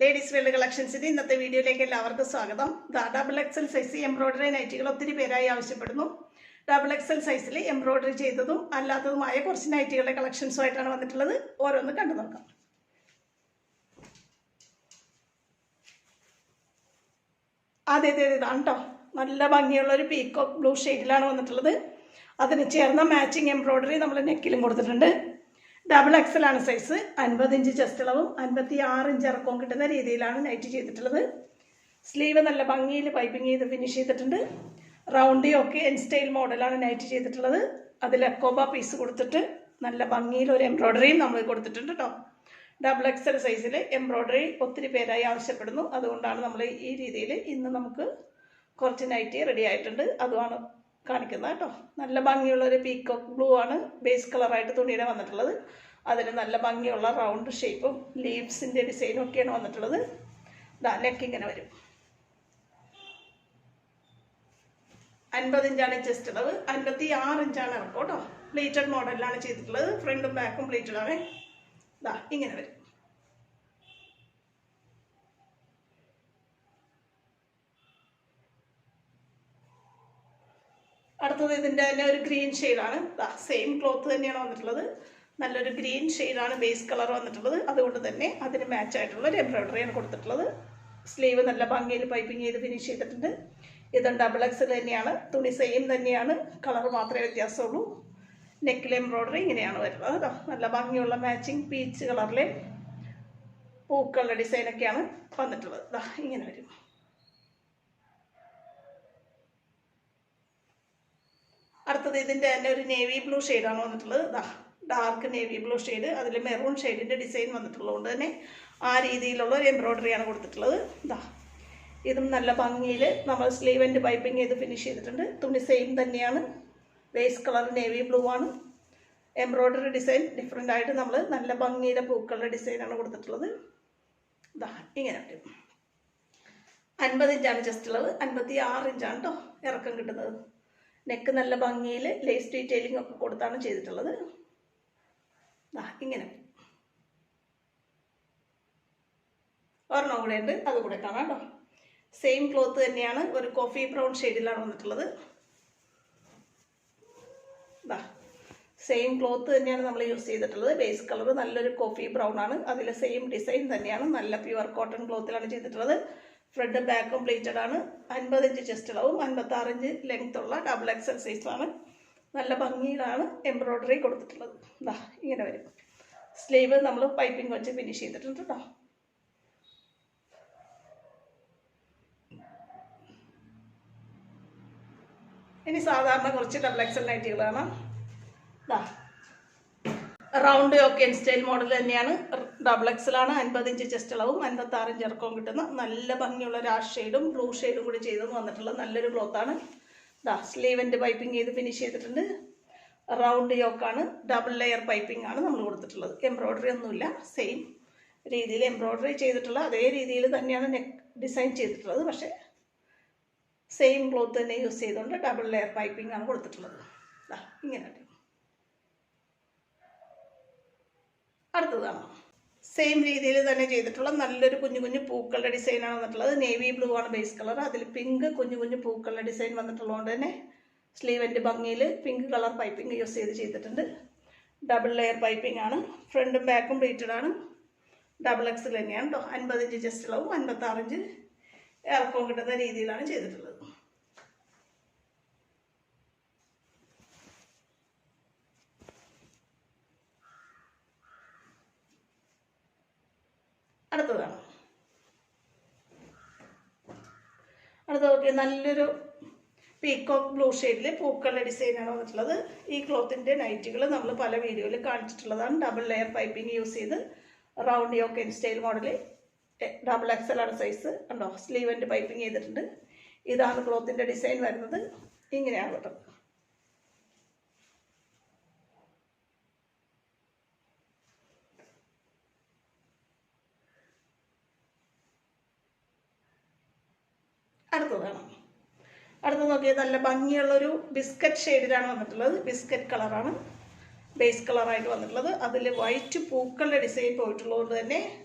Ladies wear കളക്ഷൻസിന്റെ ഇന്നത്തെ വീഡിയോയിലേക്ക് എല്ലാവർക്കും സ്വാഗതം. ഡബിൾ എക്സൽ സൈസ് എംബ്രോയിഡറി നൈറ്റികൾ ഒത്തിരി പേരായി ആവശ്യപ്പെടുന്നു. ഡബിൾ എക്സൽ സൈസിൽ എംബ്രോയിഡറി ചെയ്തതും അല്ലാത്തതുമായ കുറച്ച് നൈറ്റികളുടെ കളക്ഷൻസുമായിട്ടാണ് വന്നിട്ടുള്ളത്. ഓരോന്ന് കണ്ടു നോക്കാം. ആദ്യത്തേത് ഇതാണ് കേട്ടോ. നല്ല ഭംഗിയുള്ള ഒരു പീക്കോക്ക് ബ്ലൂ ഷെയ്ഡിലാണ് വന്നിട്ടുള്ളത്. അതിന് ചേർന്ന മാച്ചിങ് എംബ്രോയിഡറി നമ്മൾ നെക്കിലും കൊടുത്തിട്ടുണ്ട്. ഡബിൾ എക്സൽ ആണ് സൈസ്. 50 ഇഞ്ച് ചെസ്റ്റ് അളവും 56 ഇഞ്ച് ഇറക്കവും കിട്ടുന്ന രീതിയിലാണ് നൈറ്റ് ചെയ്തിട്ടുള്ളത്. സ്ലീവ് നല്ല ഭംഗിയിൽ പൈപ്പിംഗ് ചെയ്ത് ഫിനിഷ് ചെയ്തിട്ടുണ്ട്. റൗണ്ടി ഒക്കെ എൻ സ്റ്റൈൽ മോഡലാണ് നൈറ്റ് ചെയ്തിട്ടുള്ളത്. അതിൽ എക്കോബ പീസ് കൊടുത്തിട്ട് നല്ല ഭംഗിയിൽ ഒരു എംബ്രോയിഡറിയും നമ്മൾ കൊടുത്തിട്ടുണ്ട് കേട്ടോ. ഡബിൾ എക്സൽ സൈസിൽ എംബ്രോയിഡറി ഒത്തിരി പേരായി ആവശ്യപ്പെടുന്നു. അതുകൊണ്ടാണ് നമ്മൾ ഈ രീതിയിൽ ഇന്ന് നമുക്ക് കുറച്ച് നൈറ്റി റെഡി ആയിട്ടുണ്ട്. അതുമാണ് കാണിക്കുന്നത് കേട്ടോ. നല്ല ഭംഗിയുള്ള ഒരു പീക്കോക്ക് ബ്ലൂ ആണ് ബേസ് കളറായിട്ട് തുണിയുടെ വന്നിട്ടുള്ളത്. അതിന് നല്ല ഭംഗിയുള്ള റൗണ്ട് ഷേപ്പും ലീവ്സിൻ്റെ ഡിസൈനും ഒക്കെയാണ് വന്നിട്ടുള്ളത്. നെക്ക് ഇങ്ങനെ വരും. 50 ഇഞ്ചാണ് ചെസ്റ്റ് അളവ്, 56 ഇഞ്ചാണ് ഇറക്കം കേട്ടോ. പ്ലേറ്റഡ് മോഡലിലാണ് ചെയ്തിട്ടുള്ളത്. ഫ്രണ്ടും ബാക്കും പ്ലേറ്റഡ് ആണ്. ഇങ്ങനെ വരും. അടുത്തത് ഇതിൻ്റെ തന്നെ ഒരു ഗ്രീൻ ഷെയ്ഡാണ്. സെയിം ക്ലോത്ത് തന്നെയാണ് വന്നിട്ടുള്ളത്. നല്ലൊരു ഗ്രീൻ ഷെയ്ഡാണ് ബേസ് കളർ വന്നിട്ടുള്ളത്. അതുകൊണ്ട് തന്നെ അതിന് മാച്ച് ആയിട്ടുള്ള ഒരു എംബ്രോയിഡറിയാണ് കൊടുത്തിട്ടുള്ളത്. സ്ലീവ് നല്ല ഭംഗിയിൽ പൈപ്പിംഗ് ചെയ്ത് ഫിനിഷ് ചെയ്തിട്ടുണ്ട്. ഇതും ഡബിൾ എക്സൽ തന്നെയാണ്. തുണി സെയിം തന്നെയാണ്, കളർ മാത്രമേ വ്യത്യാസമുള്ളൂ. നെക്കിലെ എംബ്രോയിഡറി ഇങ്ങനെയാണ് വരുന്നത് കേട്ടോ. നല്ല ഭംഗിയുള്ള മാച്ചിങ് പീച്ച് കളറിലെ പൂക്കളുടെ ഡിസൈനൊക്കെയാണ് വന്നിട്ടുള്ളത്. ഇങ്ങനെ വരും. അടുത്തത് ഇതിൻ്റെ തന്നെ ഒരു നേവി ബ്ലൂ ഷെയ്ഡാണ് വന്നിട്ടുള്ളത്. ഡാർക്ക് നേവി ബ്ലൂ ഷെയ്ഡ്, അതിൽ മെറൂൺ ഷെയ്ഡിൻ്റെ ഡിസൈൻ വന്നിട്ടുള്ളതുകൊണ്ട് തന്നെ ആ രീതിയിലുള്ള ഒരു എംബ്രോയിഡറിയാണ് കൊടുത്തിട്ടുള്ളത്. ഇതും നല്ല ഭംഗിയിൽ നമ്മൾ സ്ലീവൻ്റെ പൈപ്പിംഗ് ചെയ്ത് ഫിനിഷ് ചെയ്തിട്ടുണ്ട്. തുണി സെയിം തന്നെയാണ്. ബേസ് കളർ നേവി ബ്ലൂ ആണ്. എംബ്രോയിഡറി ഡിസൈൻ ഡിഫറെൻ്റ് ആയിട്ട് നമ്മൾ നല്ല ഭംഗിയിലെ പൂക്കളുടെ ഡിസൈനാണ് കൊടുത്തിട്ടുള്ളത്. ഇങ്ങനെ വരും. 50 ഇഞ്ചാണ് ചെസ്റ്റ് അളവ്, 56 ഇഞ്ചാണ് കേട്ടോ ഇറക്കം കിട്ടുന്നത്. നെക്ക് നല്ല ഭംഗിയിൽ ലേസ് ഡീറ്റെയിലിംഗ് ഒക്കെ കൊടുത്താണ് ചെയ്തിട്ടുള്ളത്. ഇങ്ങനെ ഒരെണ്ണം കൂടെ ഉണ്ട്, അതുകൂടെ കാണാം കേട്ടോ. സെയിം ക്ലോത്ത് തന്നെയാണ്. ഒരു കോഫി ബ്രൗൺ ഷെയ്ഡിലാണ് വന്നിട്ടുള്ളത്. സെയിം ക്ലോത്ത് തന്നെയാണ് നമ്മൾ യൂസ് ചെയ്തിട്ടുള്ളത്. ബേസ് കളർ നല്ലൊരു കോഫി ബ്രൗൺ ആണ്. അതിൽ സെയിം ഡിസൈൻ തന്നെയാണ്. നല്ല പ്യുവർ കോട്ടൺ ക്ലോത്തിലാണ് ചെയ്തിട്ടുള്ളത്. ഫ്രണ്ട് ബാക്കും പ്ലേറ്റഡ് ആണ്. 50 ഇഞ്ച് ചെസ്റ്റ് അളവും 56 ഇഞ്ച് ലെങ്ത് ഉള്ള ഡബിൾ എക്സൽ സൈസാണ്. നല്ല ഭംഗിയിലാണ് എംബ്രോയിഡറി കൊടുത്തിട്ടുള്ളത്. ഇങ്ങനെ വരും. സ്ലീവ് നമ്മൾ പൈപ്പിംഗ് വെച്ച് ഫിനിഷ് ചെയ്തിട്ടുണ്ട് കേട്ടോ. ഇനി സാധാരണ കുറച്ച് ഡബിൾ എക്സൽ നൈറ്റികളാണ്. റൗണ്ട് ഒക്കെ എൻ സ്റ്റൈൽ മോഡൽ തന്നെയാണ്. ഡബിൾ എക്സലാണ്. 50 ഇഞ്ച് ചെസ്റ്റ് അളവും 56 ഇഞ്ച് ഇറക്കവും കിട്ടുന്ന നല്ല ഭംഗിയുള്ള ഒരു ആഷ് ഷെയ്ഡും ബ്ലൂ ഷെയ്ഡും കൂടി ചെയ്തെന്ന് വന്നിട്ടുള്ള നല്ലൊരു ക്ലോത്താണ്. സ്ലീവിൻ്റെ പൈപ്പിംഗ് ചെയ്ത് ഫിനിഷ് ചെയ്തിട്ടുണ്ട്. റൗണ്ട് യോക്കാണ്. ഡബിൾ ലെയർ പൈപ്പിംഗ് ആണ് നമ്മൾ കൊടുത്തിട്ടുള്ളത്. എംബ്രോയിഡറി ഒന്നുമില്ല. സെയിം രീതിയിൽ എംബ്രോയിഡറി ചെയ്തിട്ടുള്ള അതേ രീതിയിൽ തന്നെയാണ് നെക്ക് ഡിസൈൻ ചെയ്തിട്ടുള്ളത്. പക്ഷേ സെയിം ക്ലോത്ത് തന്നെ യൂസ് ചെയ്തുകൊണ്ട് ഡബിൾ ലെയർ പൈപ്പിംഗ് ആണ് കൊടുത്തിട്ടുള്ളത്. ഇങ്ങനെ. അടുത്തതാണ് സെയിം രീതിയിൽ തന്നെ ചെയ്തിട്ടുള്ള നല്ലൊരു കുഞ്ഞു കുഞ്ഞു പൂക്കളുടെ ഡിസൈനാണ് വന്നിട്ടുള്ളത്. നേവി ബ്ലൂ ആണ് ബേസ് കളർ. അതിൽ പിങ്ക് കുഞ്ഞു കുഞ്ഞു പൂക്കളുടെ ഡിസൈൻ വന്നിട്ടുള്ളതുകൊണ്ട് തന്നെ സ്ലീവിൻ്റെ ഭംഗിയിൽ പിങ്ക് കളർ പൈപ്പിംഗ് യൂസ് ചെയ്തിട്ടുണ്ട്. ഡബിൾ ലെയർ പൈപ്പിംഗ് ആണ്. ഫ്രണ്ടും ബാക്കും പ്ലേറ്റഡ് ആണ്. ഡബിൾ എക്സൽ തന്നെയാണ് കേട്ടോ. 50 ഇഞ്ച് ചെസ്റ്റ് അളവും 56 ഇഞ്ച് ഇറക്കവും കിട്ടുന്ന രീതിയിലാണ് ചെയ്തിട്ടുള്ളത്. അടുത്തതാണ്. അടുത്ത നല്ലൊരു പീക്കോക്ക് ബ്ലൂ ഷെയ്ഡിൽ പൂക്കളുടെ ഡിസൈനാണ് വന്നിട്ടുള്ളത്. ഈ ക്ലോത്തിൻ്റെ നൈറ്റുകൾ നമ്മൾ പല വീഡിയോയിൽ കാണിച്ചിട്ടുള്ളതാണ്. ഡബിൾ ലെയർ പൈപ്പിംഗ് യൂസ് ചെയ്ത് round yoke N style model double XL ആണ് സൈസ്. കണ്ടോ, സ്ലീവിൻ്റെ പൈപ്പിംഗ് ചെയ്തിട്ടുണ്ട്. ഇതാണ് ക്ലോത്തിൻ്റെ ഡിസൈൻ വരുന്നത്. ഇങ്ങനെയാണ് കേട്ടോ. അടുത്തത് നോക്കിയാൽ നല്ല ഭംഗിയുള്ളൊരു ബിസ്ക്കറ്റ് ഷെയ്ഡിലാണ് വന്നിട്ടുള്ളത്. ബിസ്ക്കറ്റ് കളറാണ് ബേസ് കളറായിട്ട് വന്നിട്ടുള്ളത്. അതിൽ വൈറ്റ് പൂക്കളുടെ ഡിസൈൻ പോയിട്ടുള്ളതുകൊണ്ട് തന്നെ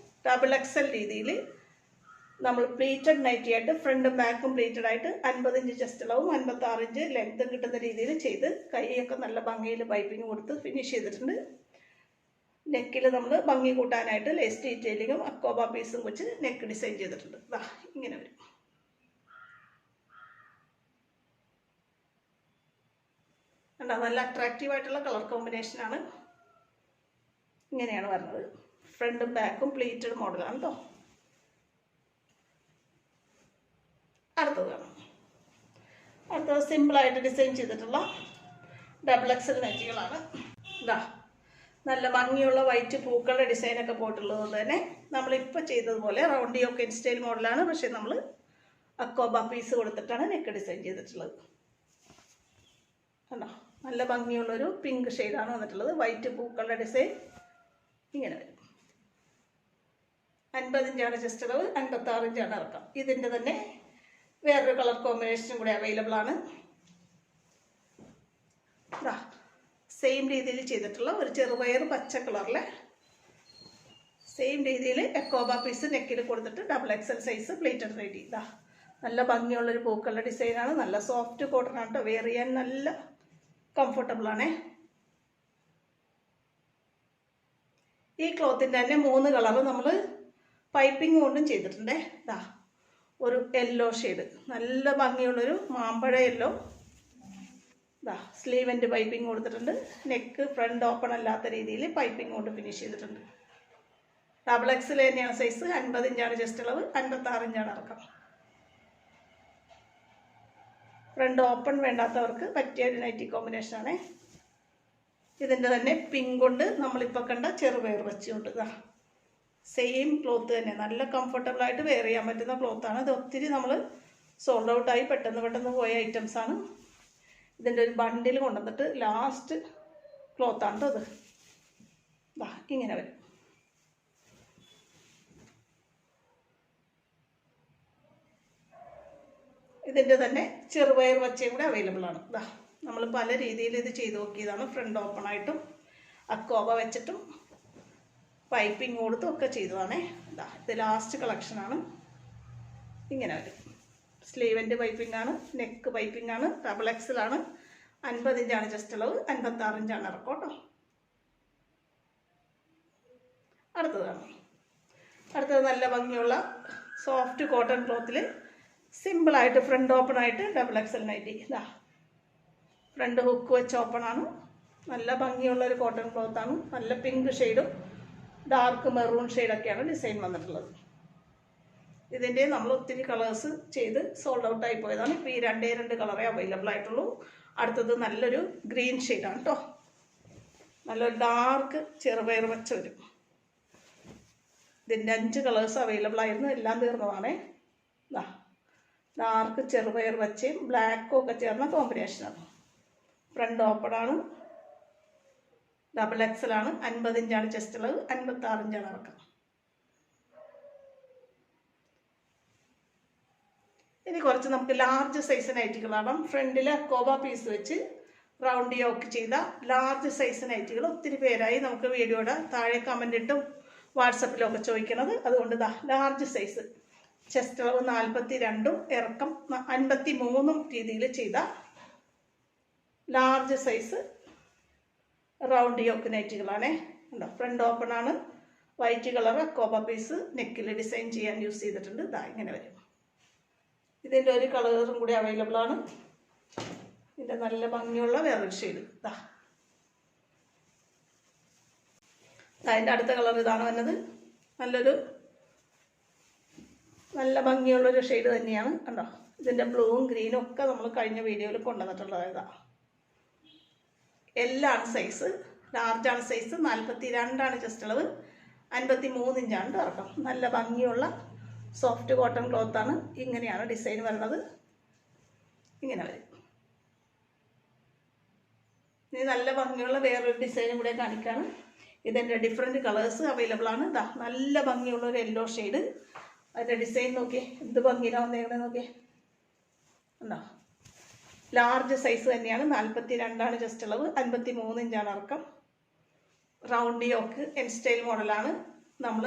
ഡബിൾ എക്സൽ രീതിയിൽ നമ്മൾ പ്ലീറ്റഡ് നൈറ്റി ആയിട്ട് ഫ്രണ്ടും ബാക്കും പ്ലീറ്റഡ് ആയിട്ട് 50 ഇഞ്ച് ചെസ്റ്റ് അളവും 56 ഇഞ്ച് ലെങ്ത്തും കിട്ടുന്ന രീതിയിൽ ചെയ്ത് കൈയൊക്കെ നല്ല ഭംഗിയിൽ പൈപ്പിംഗ് കൊടുത്ത് ഫിനിഷ് ചെയ്തിട്ടുണ്ട്. നെക്കിൽ നമ്മൾ ഭംഗി കൂട്ടാനായിട്ട് ലേസ് ഡീറ്റെയിലിങ്ങും അക്കോബ പീസും വെച്ച് നെക്ക് ഡിസൈൻ ചെയ്തിട്ടുണ്ട്. ഇങ്ങനെ വരും. നല്ല അട്രാക്റ്റീവ് ആയിട്ടുള്ള കളർ കോമ്പിനേഷനാണ്. ഇങ്ങനെയാണ് വരുന്നത്. ഫ്രണ്ടും ബാക്കും പ്ലീറ്റഡ് മോഡലാണ് കേട്ടോ. അടുത്തത് സിമ്പിളായിട്ട് ഡിസൈൻ ചെയ്തിട്ടുള്ള ഡബിൾ എക്സൽ നെറ്റികളാണ്. നല്ല ഭംഗിയുള്ള വൈറ്റ് പൂക്കളുടെ ഡിസൈനൊക്കെ പോയിട്ടുള്ളത് കൊണ്ട് തന്നെ നമ്മളിപ്പോൾ ചെയ്തതുപോലെ റൗണ്ട് യോക്ക് സ്റ്റൈൽ മോഡലാണ്. പക്ഷേ നമ്മൾ അക്കോബ പീസ് കൊടുത്തിട്ടാണ് നെക്ക് ഡിസൈൻ ചെയ്തിട്ടുള്ളത്. കണ്ടോ, നല്ല ഭംഗിയുള്ളൊരു പിങ്ക് ഷെയ്ഡാണ് വന്നിട്ടുള്ളത്. വൈറ്റ് പൂക്കളുടെ ഡിസൈൻ ഇങ്ങനെ വരും. 50 ഇഞ്ചാണ് ചെസ്റ്റ് അളവ്, 56 ഇഞ്ചാണ് ഇറക്കം. ഇതിൻ്റെ തന്നെ വേറൊരു കളർ കോമ്പിനേഷനും കൂടെ അവൈലബിൾ ആണ്. സെയിം രീതിയിൽ ചെയ്തിട്ടുള്ള ഒരു ചെറുപയർ പച്ച കളറിലെ സെയിം രീതിയിൽ എക്കോബ പീസ് നെക്കിൽ കൊടുത്തിട്ട് double XL size plated ready. നല്ല ഭംഗിയുള്ളൊരു പൂക്കളുടെ ഡിസൈനാണ്. നല്ല സോഫ്റ്റ് കോട്ടൺ ആണ് കേട്ടോ. വെയർ ചെയ്യാൻ നല്ല കംഫർട്ടബിൾ ആണേ. ഈ ക്ലോത്തിൻ്റെ തന്നെ 3 കളർ നമ്മൾ പൈപ്പിംഗ് കൊണ്ടും ചെയ്തിട്ടുണ്ടേ. ഒരു യെല്ലോ ഷെയ്ഡ്, നല്ല ഭംഗിയുള്ളൊരു മാമ്പഴ യെല്ലോ. സ്ലീവെൻ്റ് പൈപ്പിംഗ് കൊടുത്തിട്ടുണ്ട്. നെക്ക് ഫ്രണ്ട് ഓപ്പൺ അല്ലാത്ത രീതിയിൽ പൈപ്പിംഗ് കൊണ്ട് ഫിനിഷ് ചെയ്തിട്ടുണ്ട്. ഡബിൾ എക്സിൽ തന്നെയാണ് സൈസ്. 50 ഇഞ്ചാണ് ചെസ്റ്റ് അളവ്, 56 ഇഞ്ചാണ് ഇറക്കം. ഫ്രണ്ട് ഓപ്പൺ വേണ്ടാത്തവർക്ക് പറ്റിയ ഒരു നൈറ്റി കോമ്പിനേഷനാണേ. ഇതിൻ്റെ തന്നെ പിങ്ക് കൊണ്ട് നമ്മളിപ്പോൾ കണ്ട ചെറുപയർ വെച്ചുകൊണ്ട് സെയിം ക്ലോത്ത് തന്നെ നല്ല കംഫർട്ടബിളായിട്ട് വെയർ ചെയ്യാൻ പറ്റുന്ന ക്ലോത്താണ്. ഇത് ഒത്തിരി നമ്മൾ സോൾഡ് ഔട്ടായി പെട്ടെന്ന് പോയ ഐറ്റംസാണ്. ഇതിൻ്റെ ഒരു ബണ്ടിൽ കൊണ്ടുവന്നിട്ട് ലാസ്റ്റ് ക്ലോത്താണ് കേട്ടോ ഇത്. ഇങ്ങനെ വരും. ഇതിൻ്റെ തന്നെ ചെറുപയർ വച്ചയും കൂടെ അവൈലബിൾ ആണ്. നമ്മൾ പല രീതിയിൽ ഇത് ചെയ്ത് നോക്കിയതാണ്. ഫ്രണ്ട് ഓപ്പൺ ആയിട്ടും അക്കോബ വെച്ചിട്ടും പൈപ്പിംഗ് കൊടുത്തും ഒക്കെ ചെയ്തതാണേ. ഇത് ലാസ്റ്റ് കളക്ഷനാണ്. ഇങ്ങനെ വരും. സ്ലീവെൻ്റ് പൈപ്പിംഗ് ആണ്, നെക്ക് പൈപ്പിംഗ് ആണ്, ഡബിൾ എക്സലാണ്, 50 ഇഞ്ചാണ് ചെസ്റ്റ് അളവ്, 56 ഇഞ്ചാണ് ഇറക്കം കേട്ടോ. അടുത്തത് നല്ല ഭംഗിയുള്ള സോഫ്റ്റ് കോട്ടൺ ക്ലോത്തിൽ സിമ്പിളായിട്ട് ഫ്രണ്ട് ഓപ്പൺ ആയിട്ട് double XL nighty. Front hook വെച്ച് ഓപ്പൺ ആണ്. നല്ല ഭംഗിയുള്ളൊരു കോട്ടൺ ക്ലോത്താണ്. നല്ല പിങ്ക് ഷെയ്ഡും ഡാർക്ക് മെറൂൺ ഷെയ്ഡൊക്കെയാണ് ഡിസൈൻ വന്നിട്ടുള്ളത്. ഇതിൻ്റെ നമ്മൾ ഒത്തിരി കളേഴ്സ് ചെയ്ത് സോൾഡ് ഔട്ടായി പോയതാണ്. ഇപ്പോൾ ഈ 2 കളറേ അവൈലബിൾ ആയിട്ടുള്ളൂ. അടുത്തത് നല്ലൊരു ഗ്രീൻ ഷെയ്ഡാണ് കേട്ടോ. നല്ലൊരു ഡാർക്ക് ചെറുപയർ പച്ച വരും. ഇതിൻ്റെ 5 കളേഴ്സ് അവൈലബിൾ ആയിരുന്നു. എല്ലാം തീർന്നതാണേ. ഡാർക്ക് ചെറുപയർ പച്ചയും ബ്ലാക്കും ഒക്കെ ചേർന്ന കോമ്പിനേഷനാണ്. ഫ്രണ്ട് ഓപ്പൺ ആണ്, ഡബിൾ എക്സലാണ്, 50 ഇഞ്ചാണ് ചെസ്റ്റ് അളവ്, 56 ഇഞ്ചാണ് ഇറക്കം. ഇനി കുറച്ച് നമുക്ക് ലാർജ് സൈസ് നൈറ്റികളാണ്. ഫ്രണ്ടിൽ അക്കോബ പീസ് വെച്ച് റൗണ്ട് യോക്ക് ചെയ്ത ലാർജ് സൈസ് നൈറ്റികൾ ഒത്തിരി പേരായി നമുക്ക് വീഡിയോയുടെ താഴെ കമൻ്റ് ഇട്ടും വാട്സപ്പിലൊക്കെ ചോദിക്കണത്. അതുകൊണ്ട് ലാർജ് സൈസ് ചെസ്റ്റ് അളവ് 42ഉം ഇറക്കം 53ഉം രീതിയിൽ ചെയ്ത ലാർജ് സൈസ് റൗണ്ട് യോക്ക് നൈറ്റികളാണേ. ഉണ്ടോ, ഫ്രണ്ട് ഓപ്പൺ ആണ്, വൈറ്റ് കളർ അക്കോബ പീസ് നെക്കിൽ ഡിസൈൻ ചെയ്യാൻ യൂസ് ചെയ്തിട്ടുണ്ട്. ഇങ്ങനെ വരും. ഇതിൻ്റെ ഒരു കളറും കൂടി അവൈലബിൾ ആണ്. ഇതിൻ്റെ നല്ല ഭംഗിയുള്ള വേറൊരു ഷെയ്ഡ്. അതിൻ്റെ അടുത്ത കളർ ഇതാണ് വന്നത്. നല്ല ഭംഗിയുള്ളൊരു ഷെയ്ഡ് തന്നെയാണ്. കണ്ടോ, ഇതിൻ്റെ ബ്ലൂവും ഗ്രീനും ഒക്കെ നമ്മൾ കഴിഞ്ഞ വീഡിയോയിൽ കൊണ്ടുവന്നിട്ടുള്ളത്. എല്ലാണ് സൈസ്. ലാർജാണ് സൈസ്, 42ആണ് ചെസ്റ്റ് അളവ്, 53 ഇഞ്ചാണ് ഇറക്കം. നല്ല ഭംഗിയുള്ള സോഫ്റ്റ് കോട്ടൺ ക്ലോത്താണ്. ഇങ്ങനെയാണ് ഡിസൈൻ വരുന്നത്. ഇങ്ങനെ വരും. ഇനി നല്ല ഭംഗിയുള്ള വേറൊരു ഡിസൈനും കൂടെ കാണിക്കാണ്. ഇതിൻ്റെ ഡിഫറെൻറ്റ് കളേഴ്സ് അവൈലബിൾ ആണ്. നല്ല ഭംഗിയുള്ളൊരു യെല്ലോ ഷെയ്ഡ്. അതിൻ്റെ ഡിസൈൻ നോക്കിയേ, എന്ത് ഭംഗിയിലാണ് വന്നേക്കണേ നോക്കിയേ. ഉണ്ടോ, ലാർജ് സൈസ് തന്നെയാണ്. 42ആണ് ചെസ്റ്റ് അളവ്, 53 ഇഞ്ചാണ് ഇറക്കം. റൗണ്ട് യോക്ക് എൻ സ്റ്റൈൽ മോഡലാണ്. നമ്മൾ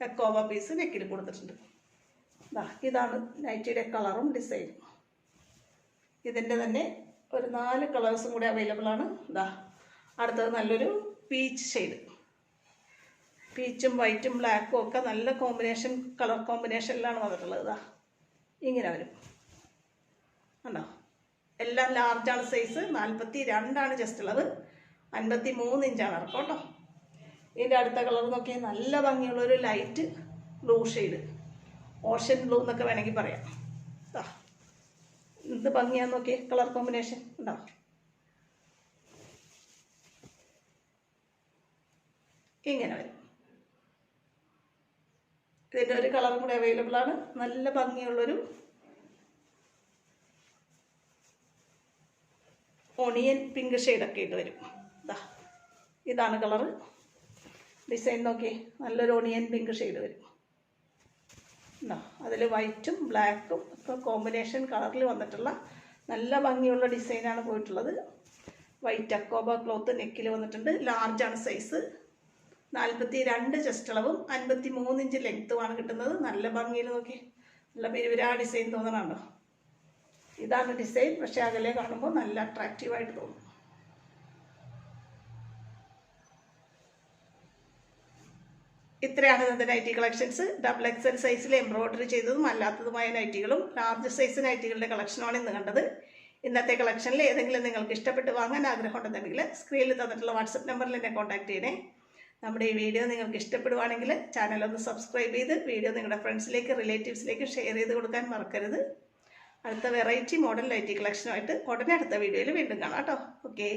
എക്കോബ പീസ് നെക്കിൽ കൊടുത്തിട്ടുണ്ട്. ഇതാണ് നൈറ്റിയുടെ കളറും ഡിസൈനും. ഇതിൻ്റെ തന്നെ ഒരു 4 കളേഴ്സും കൂടി അവൈലബിൾ ആണ്. അടുത്തത് നല്ലൊരു പീച്ച് ഷെയ്ഡ്. പീച്ചും വൈറ്റും ബ്ലാക്കും ഒക്കെ നല്ല കോമ്പിനേഷൻ, കളർ കോമ്പിനേഷനിലാണ് വന്നിട്ടുള്ളത്. ഇങ്ങനെ വരും കണ്ടോ. എല്ലാം ലാർജാണ് സൈസ്. 42 ജസ്റ്റ് ഉള്ളത്. 53 ഇഞ്ചാണ് ഇറക്കം കേട്ടോ. ഇതിൻ്റെ അടുത്ത കളർ നോക്കിയാൽ നല്ല ഭംഗിയുള്ളൊരു light blue shade, ocean blue എന്നൊക്കെ വേണമെങ്കിൽ പറയാം. എന്ത് ഭംഗിയാന്ന് നോക്കിയേ കളർ കോമ്പിനേഷൻ ഉണ്ടോ. ഇങ്ങനെ വരും. ഇതിൻ്റെ ഒരു കളറും കൂടെ അവൈലബിൾ ആണ്. നല്ല ഭംഗിയുള്ളൊരു ഓണിയൻ പിങ്ക് ഷെയ്ഡൊക്കെ ഇട്ട് വരും. ഇതാണ് കളറ്. ഡിസൈൻ നോക്കിയേ, നല്ലൊരു ഓണിയൻ പിങ്ക് ഷെയ്ഡ് വരും. അതിൽ വൈറ്റും ബ്ലാക്കും ഒക്കെ കോമ്പിനേഷൻ കളറിൽ വന്നിട്ടുള്ള നല്ല ഭംഗിയുള്ള ഡിസൈനാണ് പോയിട്ടുള്ളത്. വൈറ്റ് അക്കോബ ക്ലോത്ത് നെക്കിൽ വന്നിട്ടുണ്ട്. ലാർജാണ് സൈസ്. 42 ചെസ്റ്റ് അളവും 53 ഇഞ്ച് ലെങ്ത്തുമാണ് കിട്ടുന്നത്. നല്ല ഭംഗിയിൽ നോക്കി, നല്ല പെരുവിരാ ഡിസൈൻ തോന്നണുണ്ടോ. ഇതാണ് ഡിസൈൻ. പക്ഷേ അകലെ കാണുമ്പോൾ നല്ല അട്രാക്റ്റീവായിട്ട് തോന്നും. ഇത്രയാണ് ഇന്നത്തെ നൈറ്റി കളക്ഷൻസ്. XXL സൈസിൽ എംബ്രോയ്ഡറി ചെയ്തതും അല്ലാത്തതുമായ നൈറ്റികളും ലാർജ് സൈസ് നൈറ്റികളുടെ കളക്ഷനാണ് ഇന്ന് കണ്ടത്. ഇന്നത്തെ കളക്ഷനിൽ ഏതെങ്കിലും നിങ്ങൾക്ക് ഇഷ്ടപ്പെട്ട് വാങ്ങാൻ ആഗ്രഹമുണ്ടെന്നുണ്ടെങ്കിൽ സ്ക്രീനിൽ തന്നിട്ടുള്ള വാട്സപ്പ് നമ്പറിൽ എന്നെ കോൺടാക്ട് ചെയ്യണേ. നമ്മുടെ ഈ വീഡിയോ നിങ്ങൾക്ക് ഇഷ്ടപ്പെടുവാണെങ്കിൽ ചാനലൊന്ന് സബ്സ്ക്രൈബ് ചെയ്ത് വീഡിയോ നിങ്ങളുടെ ഫ്രണ്ട്സിലേക്ക്, റിലേറ്റീവ്സിലേക്ക് ഷെയർ ചെയ്ത് കൊടുക്കാൻ മറക്കരുത്. അടുത്ത വെറൈറ്റി മോഡൽ നൈറ്റി കളക്ഷനുമായിട്ട് ഉടനെ അടുത്ത വീഡിയോയിൽ വീണ്ടും കാണാം കേട്ടോ. ഓക്കെ.